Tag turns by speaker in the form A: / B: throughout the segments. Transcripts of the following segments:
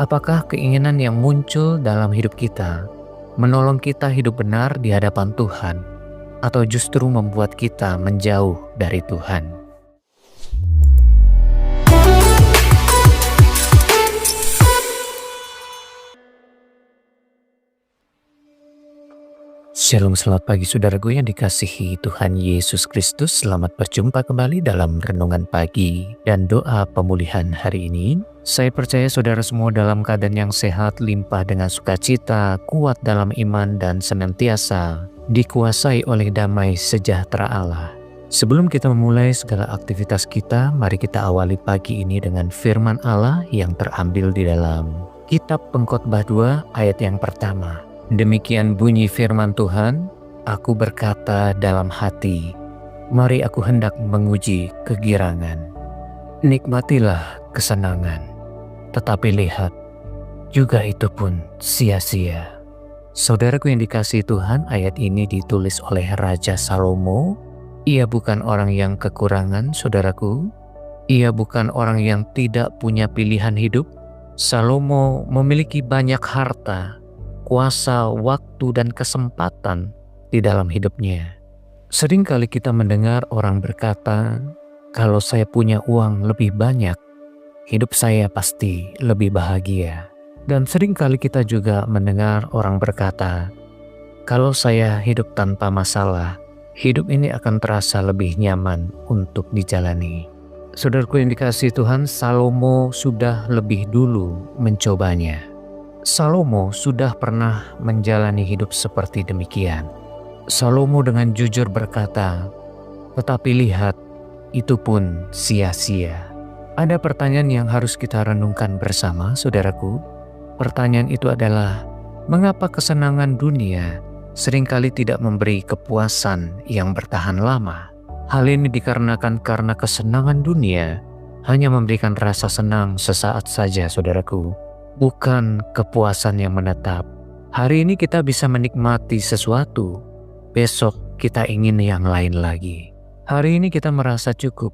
A: Apakah keinginan yang muncul dalam hidup kita menolong kita hidup benar di hadapan Tuhan, atau justru membuat kita menjauh dari Tuhan? Shalom, selamat pagi saudaraku yang dikasihi Tuhan Yesus Kristus. Selamat berjumpa kembali dalam renungan pagi dan doa pemulihan hari ini. Saya percaya saudara semua dalam keadaan yang sehat, limpah dengan sukacita, kuat dalam iman, dan senantiasa dikuasai oleh damai sejahtera Allah. Sebelum kita memulai segala aktivitas kita, mari kita awali pagi ini dengan firman Allah yang terambil di dalam Kitab Pengkhotbah 2 ayat yang pertama. Demikian bunyi firman Tuhan, aku berkata dalam hati, mari aku hendak menguji kegirangan. Nikmatilah kesenangan, tetapi lihat, juga itu pun sia-sia. Saudaraku yang dikasihi Tuhan, ayat ini ditulis oleh Raja Salomo. Ia bukan orang yang kekurangan, saudaraku. Ia bukan orang yang tidak punya pilihan hidup. Salomo memiliki banyak harta, kuasa, waktu, dan kesempatan di dalam hidupnya. Seringkali kita mendengar orang berkata, kalau saya punya uang lebih banyak, hidup saya pasti lebih bahagia. Dan seringkali kita juga mendengar orang berkata, kalau saya hidup tanpa masalah, hidup ini akan terasa lebih nyaman untuk dijalani. Saudaraku yang dikasihi Tuhan, Salomo sudah lebih dulu mencobanya. Salomo sudah pernah menjalani hidup seperti demikian. Salomo dengan jujur berkata, tetapi lihat, itu pun sia-sia. Ada pertanyaan yang harus kita renungkan bersama, saudaraku. Pertanyaan itu adalah, mengapa kesenangan dunia seringkali tidak memberi kepuasan yang bertahan lama? Hal ini dikarenakan karena kesenangan dunia hanya memberikan rasa senang sesaat saja, saudaraku. Bukan kepuasan yang menetap. Hari ini kita bisa menikmati sesuatu, besok kita ingin yang lain lagi. Hari ini kita merasa cukup,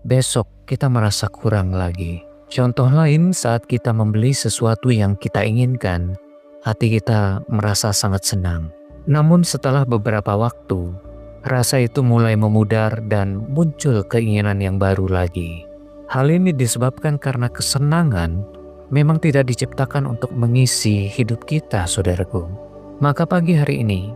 A: besok kita merasa kurang lagi. Contoh lain, saat kita membeli sesuatu yang kita inginkan, hati kita merasa sangat senang. Namun setelah beberapa waktu, rasa itu mulai memudar dan muncul keinginan yang baru lagi. Hal ini disebabkan karena kesenangan memang tidak diciptakan untuk mengisi hidup kita, saudaraku. Maka pagi hari ini,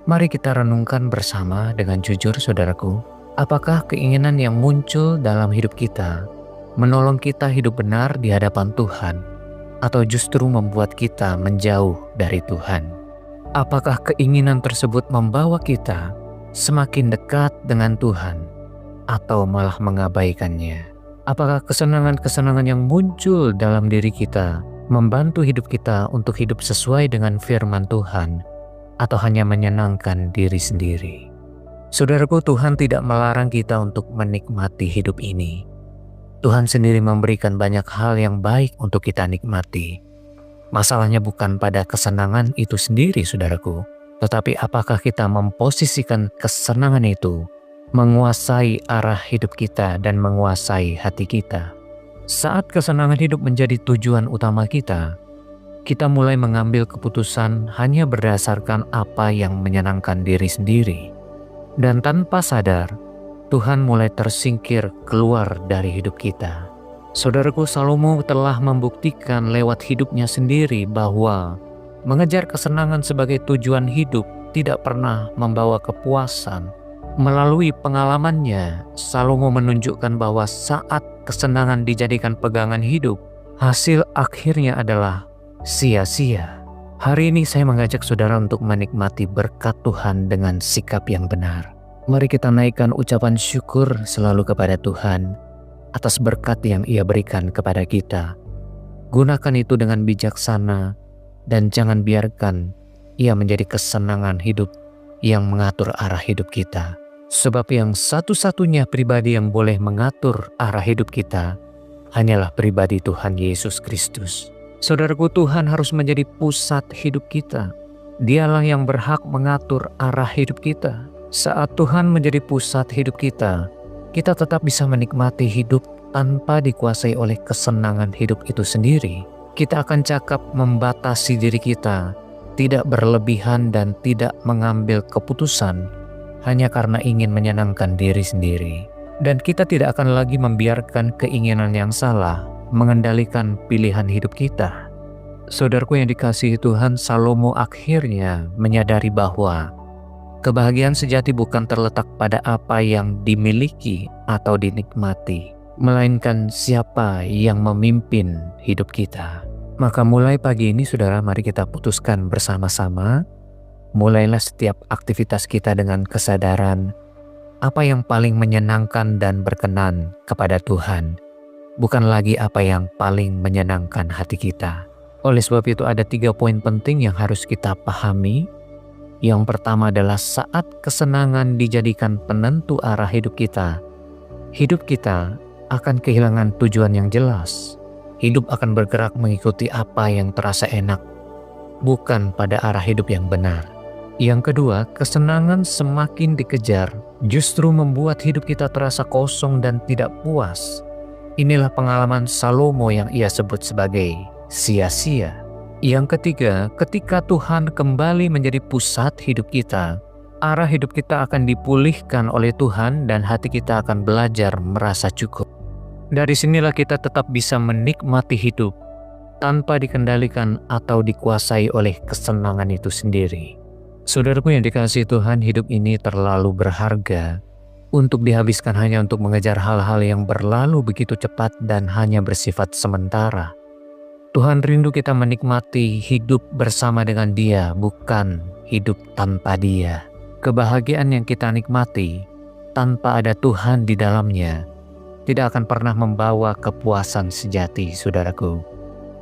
A: mari kita renungkan bersama dengan jujur, saudaraku. Apakah keinginan yang muncul dalam hidup kita menolong kita hidup benar di hadapan Tuhan, atau justru membuat kita menjauh dari Tuhan? Apakah keinginan tersebut membawa kita semakin dekat dengan Tuhan, atau malah mengabaikannya? Apakah kesenangan-kesenangan yang muncul dalam diri kita membantu hidup kita untuk hidup sesuai dengan firman Tuhan, atau hanya menyenangkan diri sendiri? Saudaraku, Tuhan tidak melarang kita untuk menikmati hidup ini. Tuhan sendiri memberikan banyak hal yang baik untuk kita nikmati. Masalahnya bukan pada kesenangan itu sendiri, saudaraku, tetapi apakah kita memposisikan kesenangan itu menguasai arah hidup kita dan menguasai hati kita. Saat kesenangan hidup menjadi tujuan utama kita mulai mengambil keputusan hanya berdasarkan apa yang menyenangkan diri sendiri. Dan tanpa sadar, Tuhan mulai tersingkir keluar dari hidup kita. Saudaraku, Salomo telah membuktikan lewat hidupnya sendiri bahwa mengejar kesenangan sebagai tujuan hidup tidak pernah membawa kepuasan. Melalui pengalamannya, Salomo menunjukkan bahwa saat kesenangan dijadikan pegangan hidup, hasil akhirnya adalah sia-sia. Hari ini saya mengajak saudara untuk menikmati berkat Tuhan dengan sikap yang benar. Mari kita naikkan ucapan syukur selalu kepada Tuhan atas berkat yang Ia berikan kepada kita. Gunakan itu dengan bijaksana dan jangan biarkan ia menjadi kesenangan hidup yang mengatur arah hidup kita. Sebab yang satu-satunya pribadi yang boleh mengatur arah hidup kita hanyalah pribadi Tuhan Yesus Kristus. Saudaraku, Tuhan harus menjadi pusat hidup kita. Dialah yang berhak mengatur arah hidup kita. Saat Tuhan menjadi pusat hidup kita tetap bisa menikmati hidup tanpa dikuasai oleh kesenangan hidup itu sendiri. Kita akan cakap membatasi diri kita, tidak berlebihan dan tidak mengambil keputusan hanya karena ingin menyenangkan diri sendiri. Dan kita tidak akan lagi membiarkan keinginan yang salah mengendalikan pilihan hidup kita. Saudaraku yang dikasihi Tuhan, Salomo akhirnya menyadari bahwa kebahagiaan sejati bukan terletak pada apa yang dimiliki atau dinikmati, melainkan siapa yang memimpin hidup kita. Maka mulai pagi ini saudara, mari kita putuskan bersama-sama. Mulailah setiap aktivitas kita dengan kesadaran apa yang paling menyenangkan dan berkenan kepada Tuhan, bukan lagi apa yang paling menyenangkan hati kita. Oleh sebab itu ada 3 poin penting yang harus kita pahami. Yang pertama adalah saat kesenangan dijadikan penentu arah hidup kita akan kehilangan tujuan yang jelas. Hidup akan bergerak mengikuti apa yang terasa enak, bukan pada arah hidup yang benar. Yang kedua, kesenangan semakin dikejar justru membuat hidup kita terasa kosong dan tidak puas. Inilah pengalaman Salomo yang ia sebut sebagai sia-sia. Yang ketiga, ketika Tuhan kembali menjadi pusat hidup kita, arah hidup kita akan dipulihkan oleh Tuhan dan hati kita akan belajar merasa cukup. Dari sinilah kita tetap bisa menikmati hidup tanpa dikendalikan atau dikuasai oleh kesenangan itu sendiri. Saudaraku yang dikasihi Tuhan, hidup ini terlalu berharga untuk dihabiskan hanya untuk mengejar hal-hal yang berlalu begitu cepat dan hanya bersifat sementara. Tuhan rindu kita menikmati hidup bersama dengan Dia, bukan hidup tanpa Dia. Kebahagiaan yang kita nikmati tanpa ada Tuhan di dalamnya tidak akan pernah membawa kepuasan sejati, saudaraku.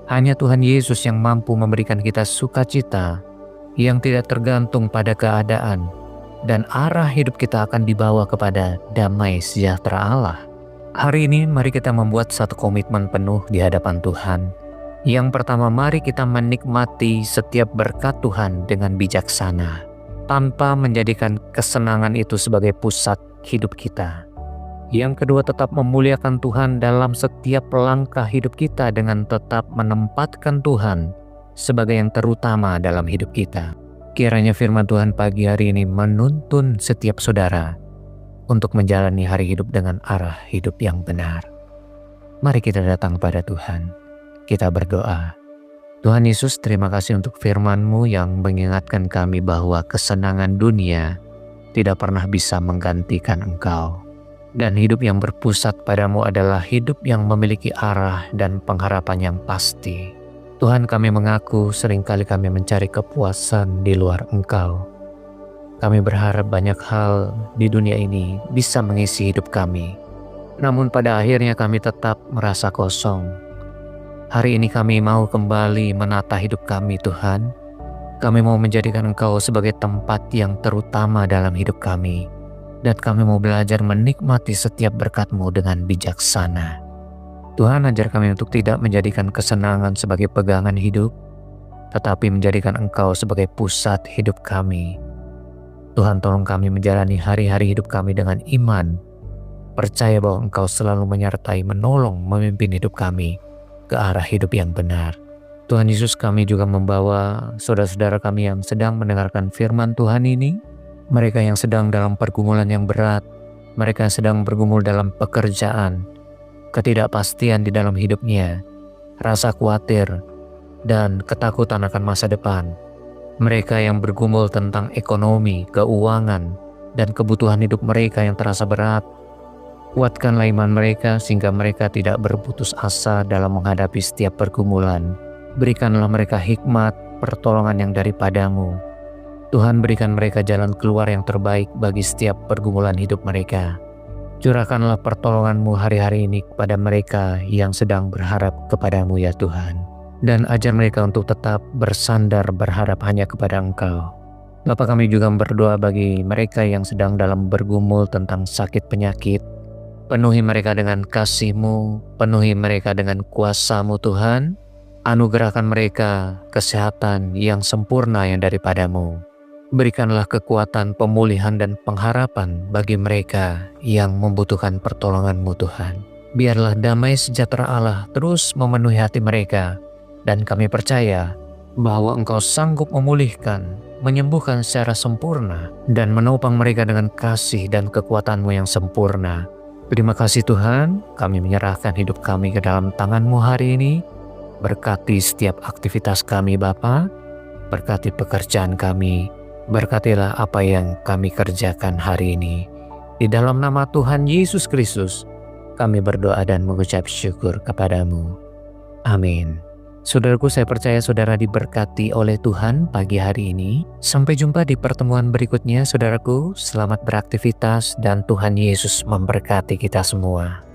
A: Hanya Tuhan Yesus yang mampu memberikan kita sukacita yang tidak tergantung pada keadaan, dan arah hidup kita akan dibawa kepada damai sejahtera Allah. Hari ini mari kita membuat satu komitmen penuh di hadapan Tuhan. Yang pertama, mari kita menikmati setiap berkat Tuhan dengan bijaksana, tanpa menjadikan kesenangan itu sebagai pusat hidup kita. Yang kedua, tetap memuliakan Tuhan dalam setiap langkah hidup kita dengan tetap menempatkan Tuhan sebagai yang terutama dalam hidup kita. Kiranya firman Tuhan pagi hari ini menuntun setiap saudara untuk menjalani hari hidup dengan arah hidup yang benar. Mari kita datang pada Tuhan. Kita berdoa. Tuhan Yesus, terima kasih untuk firman-Mu yang mengingatkan kami bahwa kesenangan dunia tidak pernah bisa menggantikan Engkau. Dan hidup yang berpusat padamu adalah hidup yang memiliki arah dan pengharapan yang pasti. Tuhan, kami mengaku seringkali kami mencari kepuasan di luar Engkau. Kami berharap banyak hal di dunia ini bisa mengisi hidup kami. Namun pada akhirnya kami tetap merasa kosong. Hari ini kami mau kembali menata hidup kami, Tuhan. Kami mau menjadikan Engkau sebagai tempat yang terutama dalam hidup kami. Dan kami mau belajar menikmati setiap berkat-Mu dengan bijaksana. Tuhan, ajar kami untuk tidak menjadikan kesenangan sebagai pegangan hidup, tetapi menjadikan Engkau sebagai pusat hidup kami. Tuhan, tolong kami menjalani hari-hari hidup kami dengan iman, percaya bahwa Engkau selalu menyertai, menolong, memimpin hidup kami ke arah hidup yang benar. Tuhan Yesus, kami juga membawa saudara-saudara kami yang sedang mendengarkan firman Tuhan ini, mereka yang sedang dalam pergumulan yang berat, mereka yang sedang bergumul dalam pekerjaan, ketidakpastian di dalam hidupnya, rasa khawatir, dan ketakutan akan masa depan. Mereka yang bergumul tentang ekonomi, keuangan, dan kebutuhan hidup mereka yang terasa berat. Kuatkanlah iman mereka sehingga mereka tidak berputus asa dalam menghadapi setiap pergumulan. Berikanlah mereka hikmat, pertolongan yang daripadamu. Tuhan, berikan mereka jalan keluar yang terbaik bagi setiap pergumulan hidup mereka. Curahkanlah pertolongan-Mu hari-hari ini kepada mereka yang sedang berharap kepadamu ya Tuhan. Dan ajar mereka untuk tetap bersandar berharap hanya kepada Engkau. Bapa, kami juga berdoa bagi mereka yang sedang dalam bergumul tentang sakit penyakit. Penuhi mereka dengan kasih-Mu, penuhi mereka dengan kuasa-Mu Tuhan. Anugerahkan mereka kesehatan yang sempurna yang daripadamu. Berikanlah kekuatan, pemulihan, dan pengharapan bagi mereka yang membutuhkan pertolongan-Mu Tuhan. Biarlah damai sejahtera Allah terus memenuhi hati mereka Dan kami percaya bahwa Engkau sanggup memulihkan, menyembuhkan secara sempurna, dan menopang mereka dengan kasih dan kekuatan-Mu yang sempurna. Terima kasih Tuhan, kami menyerahkan hidup kami ke dalam tangan-Mu hari ini. Berkati setiap aktivitas kami Bapa, berkati pekerjaan kami, berkatilah apa yang kami kerjakan hari ini. Di dalam nama Tuhan Yesus Kristus, kami berdoa dan mengucap syukur kepadamu. Amin. Saudaraku, saya percaya saudara diberkati oleh Tuhan pagi hari ini. Sampai jumpa di pertemuan berikutnya saudaraku. Selamat beraktivitas dan Tuhan Yesus memberkati kita semua.